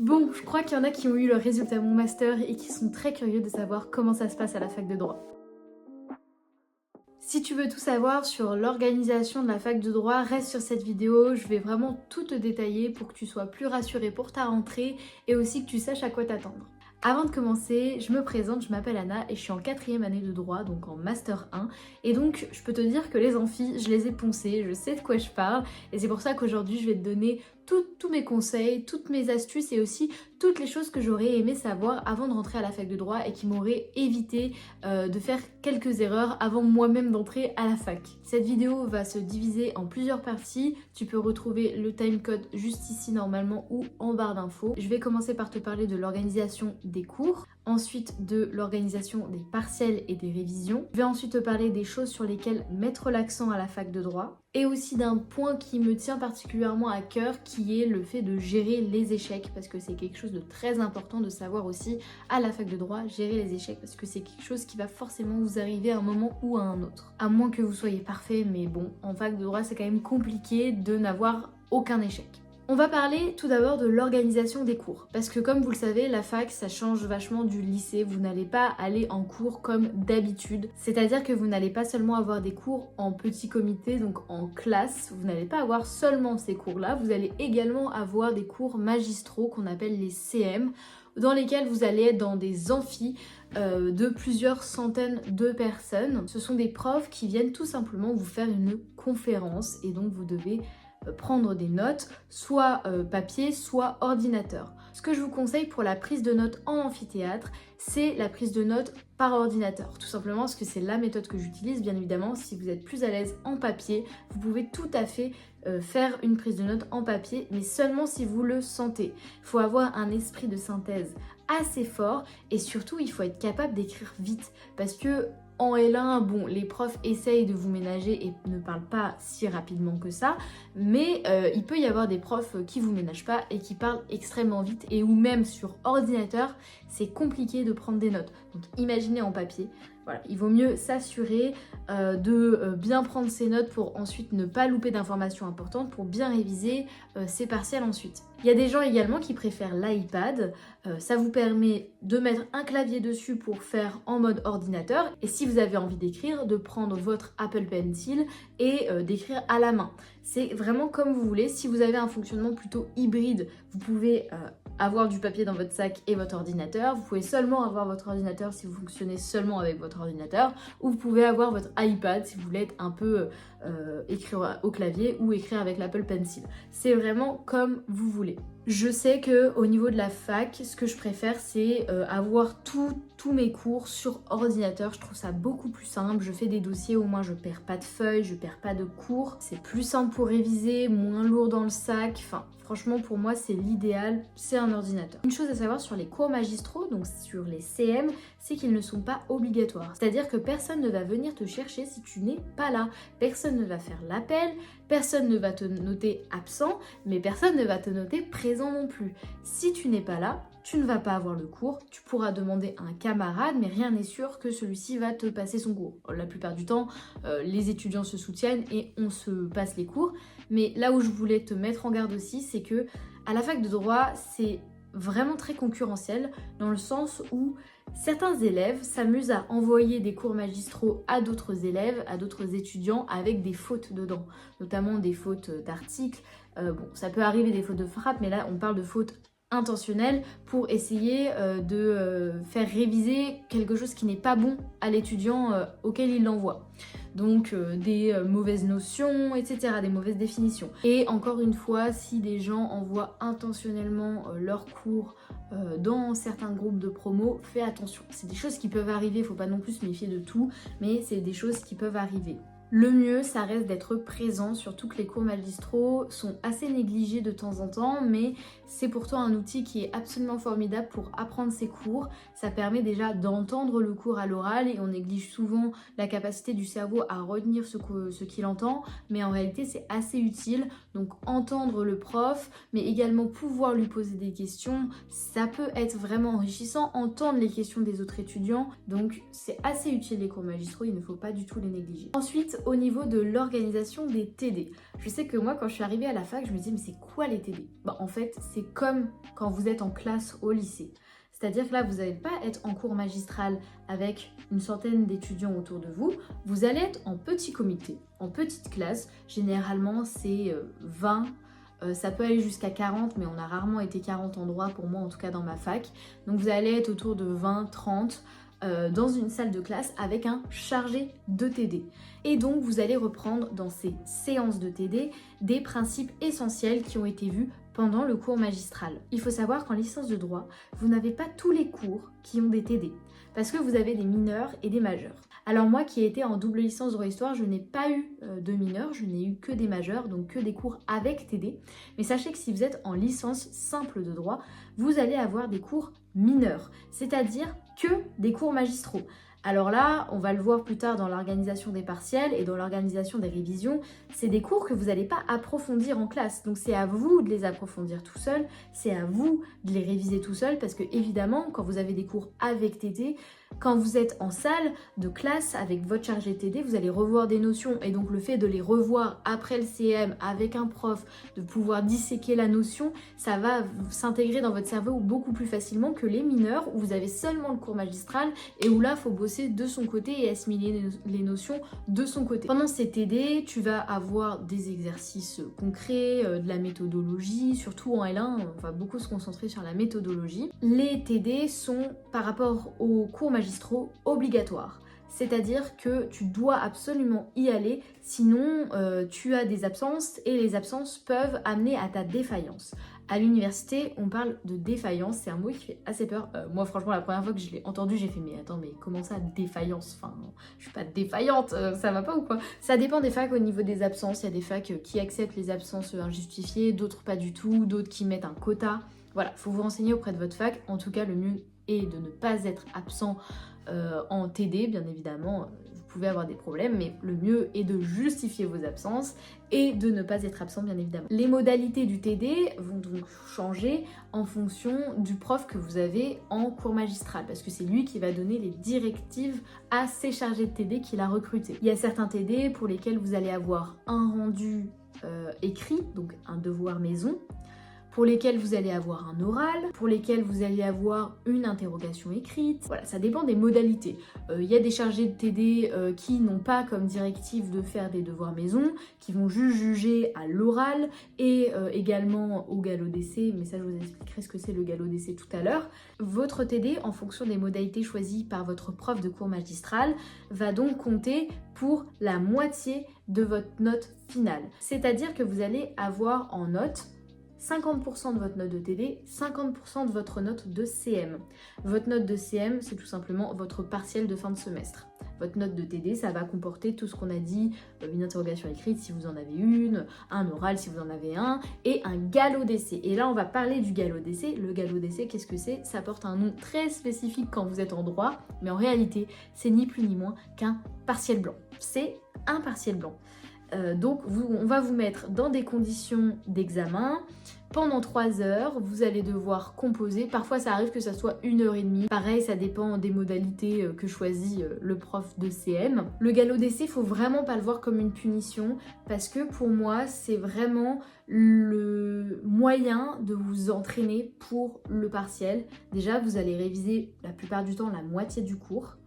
Bon, je crois qu'il y en a qui ont eu le résultat de mon master et qui sont très curieux de savoir comment ça se passe à la fac de droit. Si tu veux tout savoir sur l'organisation de la fac de droit, reste sur cette vidéo, je vais vraiment tout te détailler pour que tu sois plus rassuré pour ta rentrée et aussi que tu saches à quoi t'attendre. Avant de commencer, je me présente, je m'appelle Anna et je suis en 4e année de droit, donc en master 1. Et donc je peux te dire que les amphis, je les ai poncés, je sais de quoi je parle. Et c'est pour ça qu'aujourd'hui je vais te donner tous mes conseils, toutes mes astuces et aussi toutes les choses que j'aurais aimé savoir avant de rentrer à la fac de droit et qui m'auraient évité de faire quelques erreurs avant moi-même d'entrer à la fac. Cette vidéo va se diviser en plusieurs parties. Tu peux retrouver le timecode juste ici normalement ou en barre d'infos. Je vais commencer par te parler de l'organisation des cours, ensuite de l'organisation des partiels et des révisions. Je vais ensuite te parler des choses sur lesquelles mettre l'accent à la fac de droit et aussi d'un point qui me tient particulièrement à cœur qui est le fait de gérer les échecs parce que c'est quelque chose de très important de savoir aussi à la fac de droit, gérer les échecs parce que c'est quelque chose qui va forcément vous arriver à un moment ou à un autre. À moins que vous soyez parfait, mais bon, en fac de droit c'est quand même compliqué de n'avoir aucun échec. On va parler tout d'abord de l'organisation des cours parce que comme vous le savez, la fac ça change vachement du lycée, vous n'allez pas aller en cours comme d'habitude, c'est-à-dire que vous n'allez pas seulement avoir des cours en petit comité, donc en classe, vous n'allez pas avoir seulement ces cours-là, vous allez également avoir des cours magistraux qu'on appelle les CM, dans lesquels vous allez être dans des amphis de plusieurs centaines de personnes. Ce sont des profs qui viennent tout simplement vous faire une conférence et donc vous devez prendre des notes, soit papier, soit ordinateur. Ce que je vous conseille pour la prise de notes en amphithéâtre, c'est la prise de notes par ordinateur. Tout simplement parce que c'est la méthode que j'utilise, bien évidemment. Si vous êtes plus à l'aise en papier, vous pouvez tout à fait faire une prise de notes en papier, mais seulement si vous le sentez. Il faut avoir un esprit de synthèse assez fort et surtout, il faut être capable d'écrire vite parce que en L1, bon, les profs essayent de vous ménager et ne parlent pas si rapidement que ça, mais il peut y avoir des profs qui vous ménagent pas et qui parlent extrêmement vite et ou même sur ordinateur, c'est compliqué de prendre des notes. Donc imaginez en papier. Voilà, il vaut mieux s'assurer de bien prendre ses notes pour ensuite ne pas louper d'informations importantes, pour bien réviser ses partiels ensuite. Il y a des gens également qui préfèrent l'iPad, ça vous permet de mettre un clavier dessus pour faire en mode ordinateur et si vous avez envie d'écrire, de prendre votre Apple Pencil et d'écrire à la main. C'est vraiment comme vous voulez, si vous avez un fonctionnement plutôt hybride, vous pouvez avoir du papier dans votre sac et votre ordinateur, vous pouvez seulement avoir votre ordinateur si vous fonctionnez seulement avec votre ordinateur ou vous pouvez avoir votre iPad si vous voulez être un peu écrire au clavier ou écrire avec l'Apple Pencil. C'est vraiment comme vous voulez. Je sais que au niveau de la fac, ce que je préfère c'est avoir tous mes cours sur ordinateur. Je trouve ça beaucoup plus simple. Je fais des dossiers, au moins je perds pas de feuilles, je perds pas de cours. C'est plus simple pour réviser, moins lourd dans le sac. Enfin, franchement pour moi c'est l'idéal, c'est un ordinateur. Une chose à savoir sur les cours magistraux, donc sur les CM, c'est qu'ils ne sont pas obligatoires. C'est-à-dire que personne ne va venir te chercher si tu n'es pas là. Personne ne va faire l'appel, personne ne va te noter absent, mais personne ne va te noter présent non plus. Si tu n'es pas là, tu ne vas pas avoir le cours, tu pourras demander à un camarade, mais rien n'est sûr que celui-ci va te passer son cours. La plupart du temps, les étudiants se soutiennent et on se passe les cours. Mais là où je voulais te mettre en garde aussi, c'est que à la fac de droit, c'est vraiment très concurrentiel dans le sens où certains élèves s'amusent à envoyer des cours magistraux à d'autres élèves, à d'autres étudiants avec des fautes dedans, notamment des fautes d'articles. Bon, ça peut arriver des fautes de frappe, mais là on parle de fautes intentionnelles pour essayer de faire réviser quelque chose qui n'est pas bon à l'étudiant auquel il l'envoie. Donc des mauvaises notions, etc., des mauvaises définitions. Et encore une fois, si des gens envoient intentionnellement leurs cours dans certains groupes de promo, fais attention. C'est des choses qui peuvent arriver, il ne faut pas non plus se méfier de tout, mais c'est des choses qui peuvent arriver. Le mieux, ça reste d'être présent, surtout que les cours magistraux sont assez négligés de temps en temps, mais c'est pourtant un outil qui est absolument formidable pour apprendre ses cours. Ça permet déjà d'entendre le cours à l'oral et on néglige souvent la capacité du cerveau à retenir ce qu'il entend, mais en réalité c'est assez utile. Donc entendre le prof, mais également pouvoir lui poser des questions, ça peut être vraiment enrichissant, entendre les questions des autres étudiants, donc c'est assez utile les cours magistraux, il ne faut pas du tout les négliger. Ensuite, au niveau de l'organisation des TD. Je sais que moi quand je suis arrivée à la fac, je me disais mais c'est quoi les TD? Bah en fait c'est comme quand vous êtes en classe au lycée. C'est-à-dire que là, vous n'allez pas être en cours magistral avec une centaine d'étudiants autour de vous. Vous allez être en petit comité, en petite classe. Généralement, c'est 20. Ça peut aller jusqu'à 40, mais on a rarement été 40 en droit, pour moi en tout cas dans ma fac. Donc vous allez être autour de 20, 30 dans une salle de classe avec un chargé de TD. Et donc vous allez reprendre dans ces séances de TD des principes essentiels qui ont été vus pendant le cours magistral. Il faut savoir qu'en licence de droit, vous n'avez pas tous les cours qui ont des TD, parce que vous avez des mineurs et des majeurs. Alors moi qui ai été en double licence droit-histoire, je n'ai pas eu de mineurs, je n'ai eu que des majeurs, donc que des cours avec TD. Mais sachez que si vous êtes en licence simple de droit, vous allez avoir des cours mineurs, c'est-à-dire que des cours magistraux. Alors là, on va le voir plus tard dans l'organisation des partiels et dans l'organisation des révisions, c'est des cours que vous n'allez pas approfondir en classe. Donc c'est à vous de les approfondir tout seul, c'est à vous de les réviser tout seul parce que évidemment, quand vous avez des cours avec TD, quand vous êtes en salle de classe avec votre chargé TD, vous allez revoir des notions et donc le fait de les revoir après le CM avec un prof, de pouvoir disséquer la notion, ça va s'intégrer dans votre cerveau beaucoup plus facilement que les mineurs où vous avez seulement le cours magistral et où là, il faut bosser de son côté et assimiler les notions de son côté. Pendant ces TD, tu vas avoir des exercices concrets, de la méthodologie, surtout en L1, on va beaucoup se concentrer sur la méthodologie. Les TD sont par rapport aux cours magistraux obligatoires. C'est-à-dire que tu dois absolument y aller, sinon tu as des absences et les absences peuvent amener à ta défaillance. À l'université, on parle de défaillance, c'est un mot qui fait assez peur. Moi franchement, la première fois que je l'ai entendu, j'ai fait mais attends, mais comment ça défaillance? Enfin, je suis pas défaillante, ça va pas ou quoi? Ça dépend des facs au niveau des absences, il y a des facs qui acceptent les absences injustifiées, d'autres pas du tout, d'autres qui mettent un quota. Voilà, faut vous renseigner auprès de votre fac. En tout cas, le mieux est de ne pas être absent en TD, bien évidemment, vous pouvez avoir des problèmes, mais le mieux est de justifier vos absences et de ne pas être absent, bien évidemment. Les modalités du TD vont donc changer en fonction du prof que vous avez en cours magistral, parce que c'est lui qui va donner les directives à ses chargés de TD qu'il a recrutés. Il y a certains TD pour lesquels vous allez avoir un rendu écrit, donc un devoir maison, pour lesquels vous allez avoir un oral, pour lesquels vous allez avoir une interrogation écrite. Voilà, ça dépend des modalités. Il y a des chargés de TD qui n'ont pas comme directive de faire des devoirs maison, qui vont juste juger à l'oral et également au galop d'essai, mais ça je vous expliquerai ce que c'est le galop d'essai tout à l'heure. Votre TD, en fonction des modalités choisies par votre prof de cours magistral, va donc compter pour la moitié de votre note finale. C'est-à-dire que vous allez avoir en note 50% de votre note de TD, 50% de votre note de CM. Votre note de CM, c'est tout simplement votre partiel de fin de semestre. Votre note de TD, ça va comporter tout ce qu'on a dit, une interrogation écrite si vous en avez une, un oral si vous en avez un, et un galop d'essai. Et là, on va parler du galop d'essai. Le galop d'essai, qu'est-ce que c'est? Ça porte un nom très spécifique quand vous êtes en droit, mais en réalité, c'est ni plus ni moins qu'un partiel blanc. C'est un partiel blanc. Donc on va vous mettre dans des conditions d'examen. Pendant 3 heures, vous allez devoir composer. Parfois, ça arrive que ça soit 1h30. Pareil, ça dépend des modalités que choisit le prof de CM. Le galop d'essai, il faut vraiment pas le voir comme une punition parce que pour moi, c'est vraiment le moyen de vous entraîner pour le partiel. Déjà, vous allez réviser la plupart du temps la moitié du cours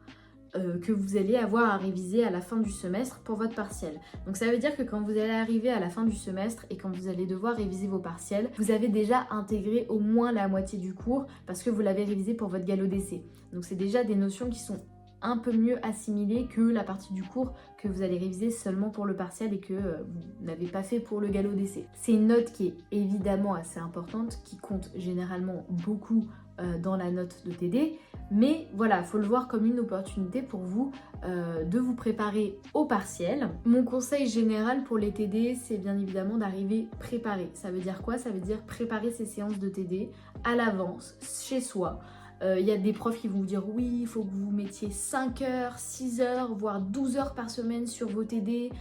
que vous allez avoir à réviser à la fin du semestre pour votre partiel. Donc ça veut dire que quand vous allez arriver à la fin du semestre et quand vous allez devoir réviser vos partiels, vous avez déjà intégré au moins la moitié du cours parce que vous l'avez révisé pour votre galop d'essai. Donc c'est déjà des notions qui sont un peu mieux assimilées que la partie du cours que vous allez réviser seulement pour le partiel et que vous n'avez pas fait pour le galop d'essai. C'est une note qui est évidemment assez importante, qui compte généralement beaucoup dans la note de TD, mais voilà, il faut le voir comme une opportunité pour vous de vous préparer au partiel. Mon conseil général pour les TD, c'est bien évidemment d'arriver préparé. Ça veut dire quoi? Ça veut dire préparer ses séances de TD à l'avance, chez soi. Il y a des profs qui vont vous dire oui, il faut que vous mettiez 5 heures, 6 heures, voire 12 heures par semaine sur vos TD.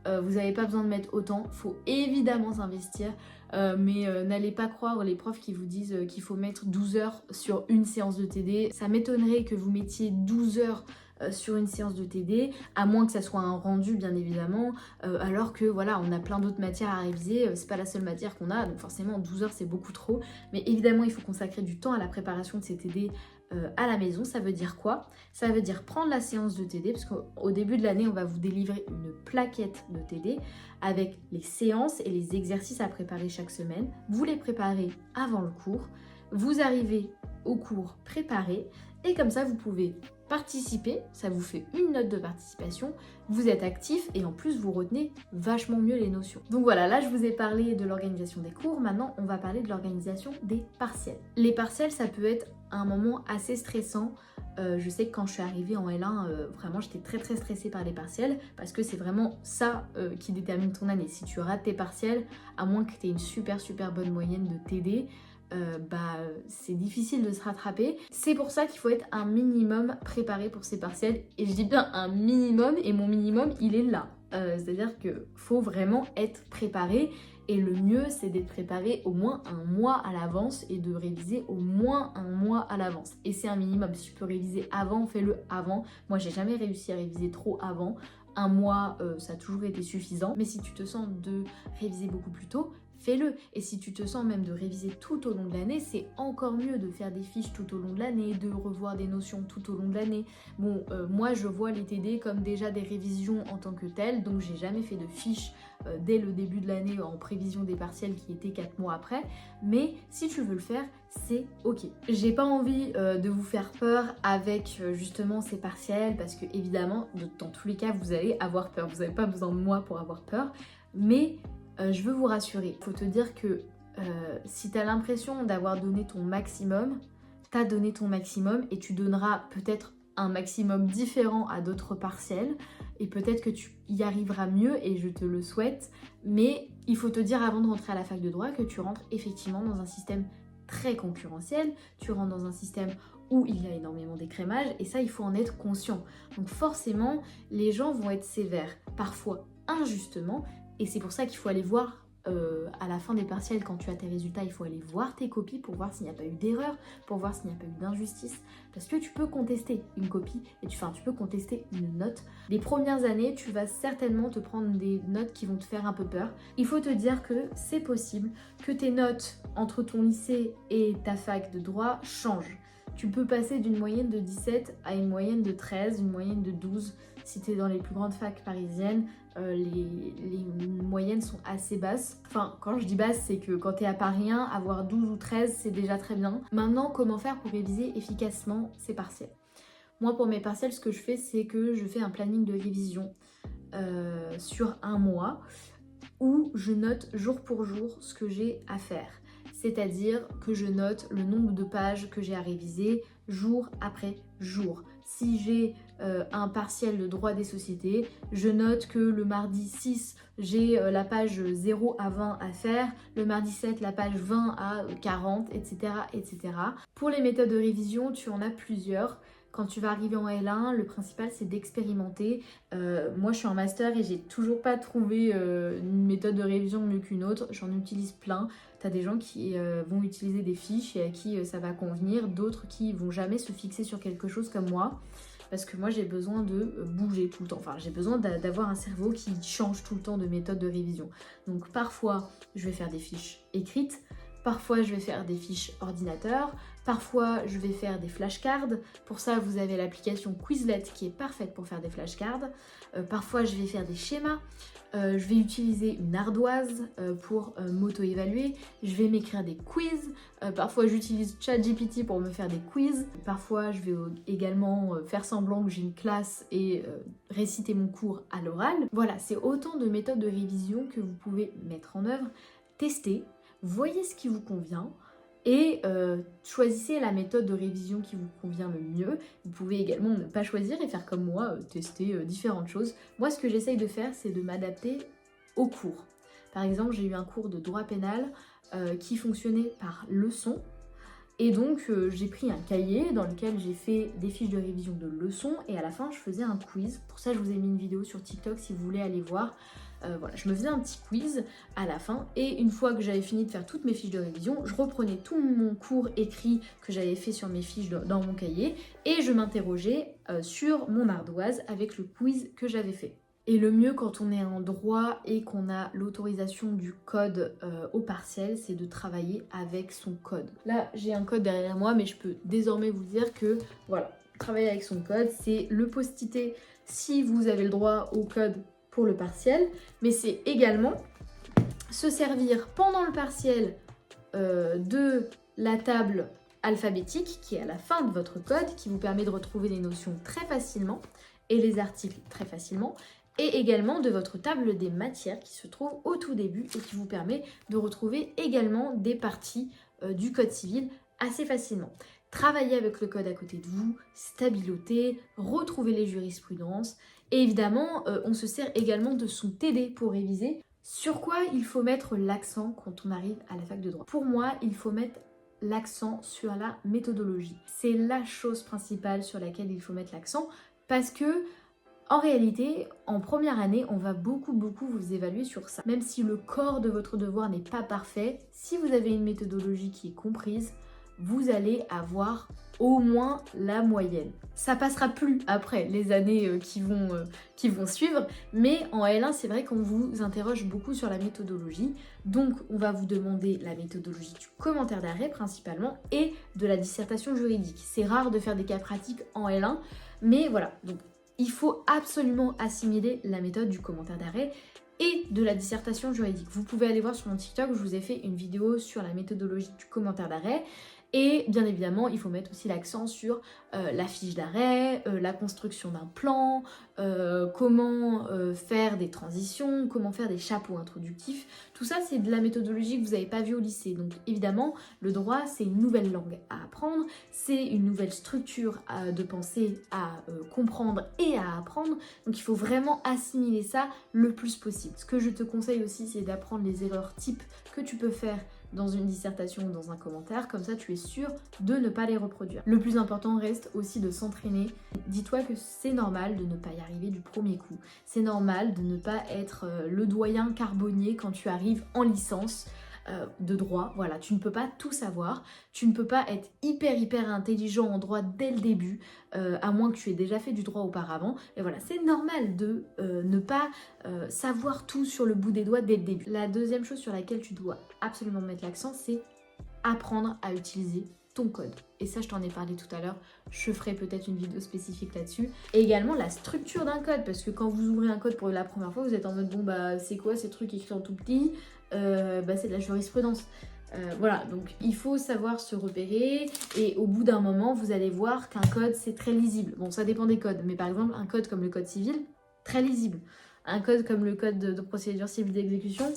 Vous n'avez pas besoin de mettre autant, il faut évidemment s'investir, mais n'allez pas croire les profs qui vous disent qu'il faut mettre 12 heures sur une séance de TD. Ça m'étonnerait que vous mettiez 12 heures sur une séance de TD, à moins que ça soit un rendu bien évidemment, alors que voilà, on a plein d'autres matières à réviser, c'est pas la seule matière qu'on a, donc forcément 12 heures c'est beaucoup trop, mais évidemment il faut consacrer du temps à la préparation de ces TD à la maison. Ça veut dire quoi? Ça veut dire prendre la séance de TD, parce qu'au début de l'année on va vous délivrer une plaquette de TD avec les séances et les exercices à préparer chaque semaine. Vous les préparez avant le cours, vous arrivez au cours préparé, et comme ça vous pouvez participer, ça vous fait une note de participation, vous êtes actif et en plus vous retenez vachement mieux les notions. Donc voilà, là je vous ai parlé de l'organisation des cours, maintenant on va parler de l'organisation des partiels. Les partiels, ça peut être un moment assez stressant. Je sais que quand je suis arrivée en L1, vraiment j'étais très stressée par les partiels, parce que c'est vraiment ça qui détermine ton année. Si tu rates tes partiels, à moins que tu aies une super bonne moyenne de TD, c'est difficile de se rattraper. C'est pour ça qu'il faut être un minimum préparé pour ces partiels, et je dis bien un minimum, et mon minimum il est là. C'est-à-dire que faut vraiment être préparé, et le mieux c'est d'être préparé au moins un mois à l'avance et de réviser au moins un mois à l'avance. Et c'est un minimum, si tu peux réviser avant, fais-le avant. Moi j'ai jamais réussi à réviser trop avant. Un mois ça a toujours été suffisant, mais si tu te sens de réviser beaucoup plus tôt, fais-le. Et si tu te sens même de réviser tout au long de l'année, c'est encore mieux de faire des fiches tout au long de l'année, de revoir des notions tout au long de l'année. Bon, moi je vois les TD comme déjà des révisions en tant que telles, donc j'ai jamais fait de fiches dès le début de l'année en prévision des partiels qui étaient 4 mois après, mais si tu veux le faire, c'est ok. J'ai pas envie de vous faire peur avec justement ces partiels, parce que évidemment, dans tous les cas, vous allez avoir peur. Vous n'avez pas besoin de moi pour avoir peur, mais je veux vous rassurer. Il faut te dire que si tu as l'impression d'avoir donné ton maximum, tu as donné ton maximum, et tu donneras peut-être un maximum différent à d'autres partiels, et peut-être que tu y arriveras mieux, et je te le souhaite, mais il faut te dire avant de rentrer à la fac de droit que tu rentres effectivement dans un système très concurrentiel, tu rentres dans un système où il y a énormément d'écrémage, et ça il faut en être conscient. Donc forcément les gens vont être sévères, parfois injustement, et c'est pour ça qu'il faut aller voir à la fin des partiels, quand tu as tes résultats, il faut aller voir tes copies pour voir s'il n'y a pas eu d'erreur, pour voir s'il n'y a pas eu d'injustice, parce que tu peux contester une copie, et tu peux contester une note. Les premières années, tu vas certainement te prendre des notes qui vont te faire un peu peur. Il faut te dire que c'est possible que tes notes entre ton lycée et ta fac de droit changent. Tu peux passer d'une moyenne de 17 à une moyenne de 13, une moyenne de 12. Si tu es dans les plus grandes facs parisiennes, les moyennes sont assez basses. Enfin, quand je dis basse, c'est que quand tu es à Paris 1, avoir 12 ou 13, c'est déjà très bien. Maintenant, comment faire pour réviser efficacement ces partiels? Moi, pour mes partiels, ce que je fais, c'est que je fais un planning de révision sur un mois, où je note jour pour jour ce que j'ai à faire. C'est-à-dire que je note le nombre de pages que j'ai à réviser jour après jour. Si j'ai un partiel de droit des sociétés, je note que le mardi 6, j'ai la page 0 à 20 à faire, le mardi 7, la page 20 à 40, etc., etc. Pour les méthodes de révision, tu en as plusieurs. Quand tu vas arriver en L1, le principal c'est d'expérimenter. Moi je suis en master et j'ai toujours pas trouvé une méthode de révision mieux qu'une autre. J'en utilise plein. T'as des gens qui vont utiliser des fiches et à qui ça va convenir, d'autres qui vont jamais se fixer sur quelque chose comme moi. Parce que moi j'ai besoin de bouger tout le temps, enfin j'ai besoin d'avoir un cerveau qui change tout le temps de méthode de révision. Donc parfois je vais faire des fiches écrites, parfois je vais faire des fiches ordinateur, parfois je vais faire des flashcards. Pour ça vous avez l'application Quizlet qui est parfaite pour faire des flashcards. Parfois je vais faire des schémas. Je vais utiliser une ardoise pour m'auto-évaluer, je vais m'écrire des quiz, parfois j'utilise ChatGPT pour me faire des quiz, parfois je vais également faire semblant que j'ai une classe et réciter mon cours à l'oral. Voilà, c'est autant de méthodes de révision que vous pouvez mettre en œuvre, tester, voyez ce qui vous convient, et choisissez la méthode de révision qui vous convient le mieux. Vous pouvez également ne pas choisir et faire comme moi, tester différentes choses. Moi, ce que j'essaye de faire, c'est de m'adapter au cours. Par exemple, j'ai eu un cours de droit pénal qui fonctionnait par leçon. Et donc, j'ai pris un cahier dans lequel j'ai fait des fiches de révision de leçons, et à la fin, je faisais un quiz. Pour ça, je vous ai mis une vidéo sur TikTok si vous voulez aller voir. Voilà, je me faisais un petit quiz à la fin et une fois que j'avais fini de faire toutes mes fiches de révision, je reprenais tout mon cours écrit que j'avais fait sur mes fiches dans mon cahier et je m'interrogeais sur mon ardoise avec le quiz que j'avais fait. Et le mieux quand on est en droit et qu'on a l'autorisation du code au partiel, c'est de travailler avec son code. Là, j'ai un code derrière moi, mais je peux désormais vous dire que voilà, travailler avec son code, c'est le post-iter si vous avez le droit au code pour le partiel, mais c'est également se servir pendant le partiel de la table alphabétique qui est à la fin de votre code, qui vous permet de retrouver les notions très facilement et les articles très facilement, et également de votre table des matières qui se trouve au tout début et qui vous permet de retrouver également des parties du code civil assez facilement. Travaillez avec le code à côté de vous, stabiloter, retrouver les jurisprudences. Et évidemment, on se sert également de son TD pour réviser. Sur quoi il faut mettre l'accent quand on arrive à la fac de droit? Pour moi, il faut mettre l'accent sur la méthodologie. C'est la chose principale sur laquelle il faut mettre l'accent parce que, en réalité, en première année, on va beaucoup vous évaluer sur ça. Même si le corps de votre devoir n'est pas parfait, si vous avez une méthodologie qui est comprise, vous allez avoir au moins la moyenne. Ça passera plus après les années qui vont suivre, mais en L1, c'est vrai qu'on vous interroge beaucoup sur la méthodologie. Donc, on va vous demander la méthodologie du commentaire d'arrêt principalement et de la dissertation juridique. C'est rare de faire des cas pratiques en L1, mais voilà. Donc, il faut absolument assimiler la méthode du commentaire d'arrêt et de la dissertation juridique. Vous pouvez aller voir sur mon TikTok, je vous ai fait une vidéo sur la méthodologie du commentaire d'arrêt. Et bien évidemment, il faut mettre aussi l'accent sur la fiche d'arrêt, la construction d'un plan, comment faire des transitions, comment faire des chapeaux introductifs. Tout ça, c'est de la méthodologie que vous n'avez pas vue au lycée. Donc évidemment, le droit, c'est une nouvelle langue à apprendre, c'est une nouvelle structure de pensée à comprendre et à apprendre. Donc il faut vraiment assimiler ça le plus possible. Ce que je te conseille aussi, c'est d'apprendre les erreurs types que tu peux faire dans une dissertation ou dans un commentaire, comme ça tu es sûr de ne pas les reproduire. Le plus important reste aussi de s'entraîner. Dis-toi que c'est normal de ne pas y arriver du premier coup. C'est normal de ne pas être le doyen Carbonnier quand tu arrives en licence de droit. Voilà, tu ne peux pas tout savoir, tu ne peux pas être hyper intelligent en droit dès le début, à moins que tu aies déjà fait du droit auparavant. Et voilà, c'est normal de ne pas savoir tout sur le bout des doigts dès le début. La deuxième chose sur laquelle tu dois absolument mettre l'accent, c'est apprendre à utiliser ton code. Et ça, je t'en ai parlé tout à l'heure, je ferai peut-être une vidéo spécifique là-dessus. Et également la structure d'un code, parce que quand vous ouvrez un code pour la première fois, vous êtes en mode bon bah c'est quoi ces trucs écrits en tout petit, c'est de la jurisprudence. Voilà, donc il faut savoir se repérer et au bout d'un moment, vous allez voir qu'un code, c'est très lisible. Bon, ça dépend des codes, mais par exemple, un code comme le code civil, très lisible. Un code comme le code de procédure civile d'exécution,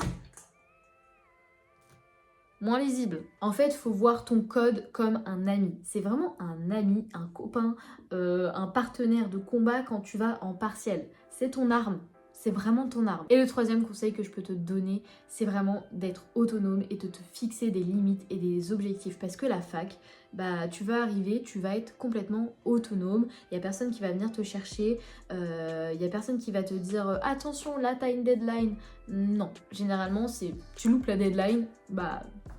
moins lisible. En fait, il faut voir ton code comme un ami. C'est vraiment un ami, un copain, un partenaire de combat quand tu vas en partiel. C'est ton arme. C'est vraiment ton arme. Et le troisième conseil que je peux te donner, c'est vraiment d'être autonome et de te fixer des limites et des objectifs. Parce que la fac, tu vas arriver, tu vas être complètement autonome. Il n'y a personne qui va venir te chercher. Il n'y a personne qui va te dire attention, là, t'as une deadline. Non, généralement, c'est tu loupes la deadline,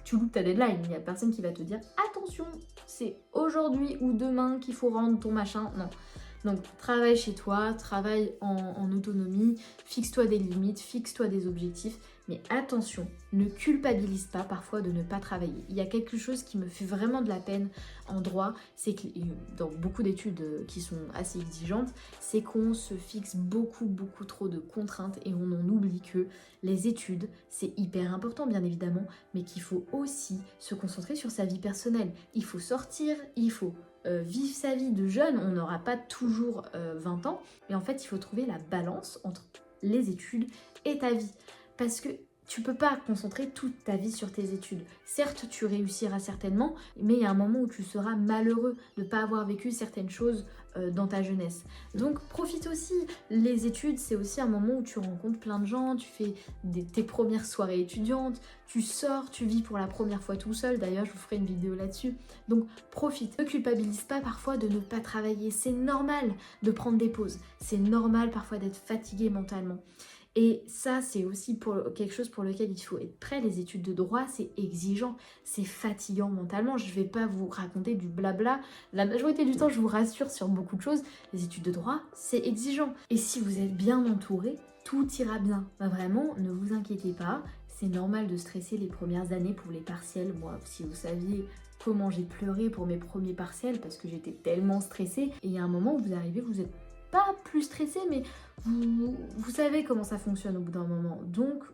tu loupes ta deadline. Il n'y a personne qui va te dire attention, c'est aujourd'hui ou demain qu'il faut rendre ton machin. Non. Donc travaille chez toi, travaille en autonomie, fixe-toi des limites, fixe-toi des objectifs, mais attention, ne culpabilise pas parfois de ne pas travailler. Il y a quelque chose qui me fait vraiment de la peine en droit, c'est que dans beaucoup d'études qui sont assez exigeantes, c'est qu'on se fixe beaucoup trop de contraintes et on en oublie que les études, c'est hyper important bien évidemment, mais qu'il faut aussi se concentrer sur sa vie personnelle. Il faut sortir, il faut vivre sa vie de jeune, on n'aura pas toujours 20 ans, mais en fait il faut trouver la balance entre les études et ta vie, parce que tu peux pas concentrer toute ta vie sur tes études. Certes, tu réussiras certainement, mais il y a un moment où tu seras malheureux de ne pas avoir vécu certaines choses dans ta jeunesse. Donc profite aussi. Les études, c'est aussi un moment où tu rencontres plein de gens, tu fais tes premières soirées étudiantes, tu sors, tu vis pour la première fois tout seul. D'ailleurs, je vous ferai une vidéo là-dessus. Donc profite. Ne culpabilise pas parfois de ne pas travailler. C'est normal de prendre des pauses. C'est normal parfois d'être fatigué mentalement. Et ça, c'est aussi quelque chose pour lequel il faut être prêt. Les études de droit, c'est exigeant, c'est fatigant mentalement. Je vais pas vous raconter du blabla. La majorité du temps, je vous rassure sur beaucoup de choses. Les études de droit, c'est exigeant. Et si vous êtes bien entouré, tout ira bien. Bah, vraiment, ne vous inquiétez pas. C'est normal de stresser les premières années pour les partiels. Moi, si vous saviez comment j'ai pleuré pour mes premiers partiels parce que j'étais tellement stressée. Et il y a un moment où vous arrivez, vous n'êtes pas plus stressé, mais vous savez comment ça fonctionne au bout d'un moment. Donc,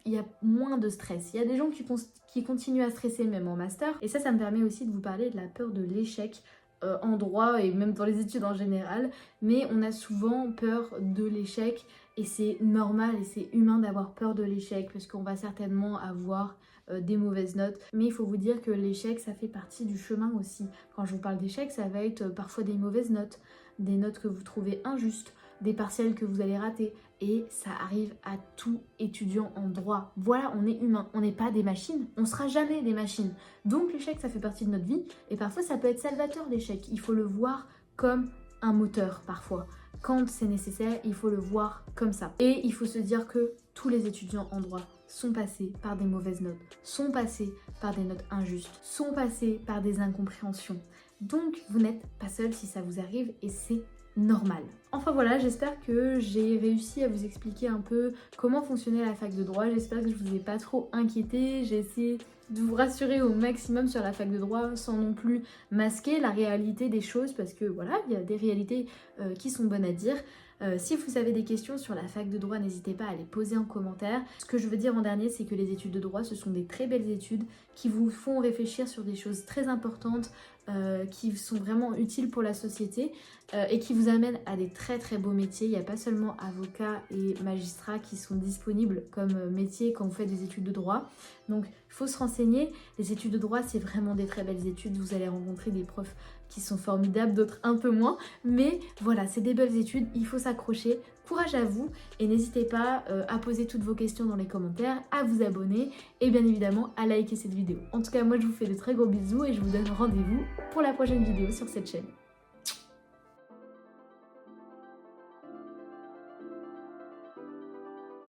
il y a moins de stress. Il y a des gens qui continuent à stresser même en master. Et ça me permet aussi de vous parler de la peur de l'échec en droit et même dans les études en général. Mais on a souvent peur de l'échec et c'est normal et c'est humain d'avoir peur de l'échec parce qu'on va certainement avoir des mauvaises notes. Mais il faut vous dire que l'échec, ça fait partie du chemin aussi. Quand je vous parle d'échec, ça va être parfois des mauvaises notes, des notes que vous trouvez injustes, des partiels que vous allez rater. Et ça arrive à tout étudiant en droit. Voilà, on est humain, on n'est pas des machines, on sera jamais des machines. Donc l'échec, ça fait partie de notre vie. Et parfois, ça peut être salvateur l'échec. Il faut le voir comme un moteur parfois. Quand c'est nécessaire, il faut le voir comme ça. Et il faut se dire que tous les étudiants en droit sont passés par des mauvaises notes, sont passés par des notes injustes, sont passés par des incompréhensions. Donc vous n'êtes pas seul si ça vous arrive et c'est normal. Enfin voilà, j'espère que j'ai réussi à vous expliquer un peu comment fonctionnait la fac de droit. J'espère que je vous ai pas trop inquiété. J'ai essayé de vous rassurer au maximum sur la fac de droit sans non plus masquer la réalité des choses parce que voilà, il y a des réalités qui sont bonnes à dire. Si vous avez des questions sur la fac de droit, n'hésitez pas à les poser en commentaire. Ce que je veux dire en dernier, c'est que les études de droit, ce sont des très belles études qui vous font réfléchir sur des choses très importantes, qui sont vraiment utiles pour la société et qui vous amènent à des très très beaux métiers. Il n'y a pas seulement avocats et magistrats qui sont disponibles comme métier quand vous faites des études de droit. Donc il faut se renseigner. Les études de droit, c'est vraiment des très belles études. Vous allez rencontrer des profs qui sont formidables, d'autres un peu moins. Mais voilà, c'est des belles études, il faut s'accrocher. Courage à vous et n'hésitez pas à poser toutes vos questions dans les commentaires, à vous abonner et bien évidemment à liker cette vidéo. En tout cas, moi je vous fais de très gros bisous et je vous donne rendez-vous pour la prochaine vidéo sur cette chaîne.